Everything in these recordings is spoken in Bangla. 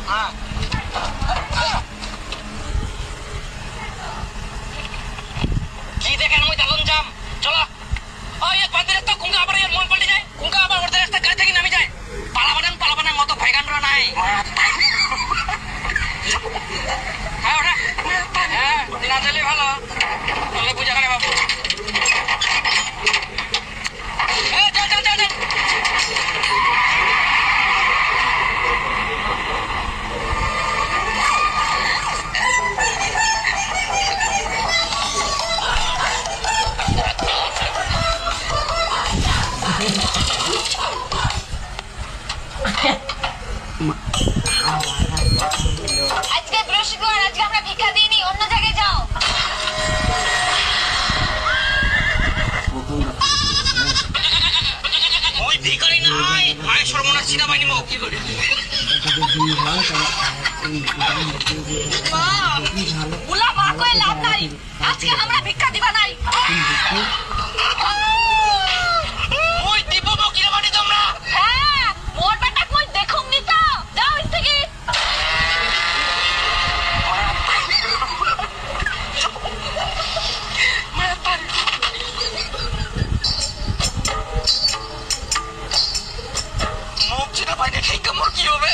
কি দেখেন মই দালন যাম চলো ওই এক বাদিরে তো কুঙ্গা আবার এর মন পাল্টে যায় কুঙ্গা আবার ওর রাস্তা গাড়ি থেকে নামি যায় পালাবানান মতো ভাইগানরা নাই হ্যাঁ ওটা হ্যাঁ না চলে ভালো চলে পূজা করে বাবু চল আজকে বৃহস্পতিবার, আজকে আমরা ভিক্ষা দিইনি, অন্য জায়গায় যাও। ওই ভিখারি নাই মায়ের সর্বনাশ চিনা পাইনি মো কি করে মা বুলা মা কই লাভ নাই, আজকে আমরা ভিক্ষা দিবা নাই। ওই দিব বকিরা বাড়ি তোমরা হ্যাঁ মোর বেটা কই দেখুম নি তো, যাও এর থেকে। মুখ চিনা পাইনি ঠিক মোর কি হবে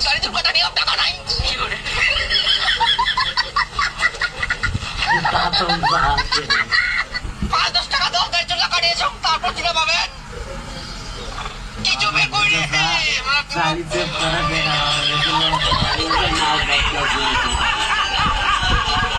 গাড়ি তো কথা নিয়ে টাকা নাই কি করে 5-10 টাকা দাও গাড়ি চলা কাটিয়েছো তারপর চিনা পাবেন কিছু বের করে गाड़ी से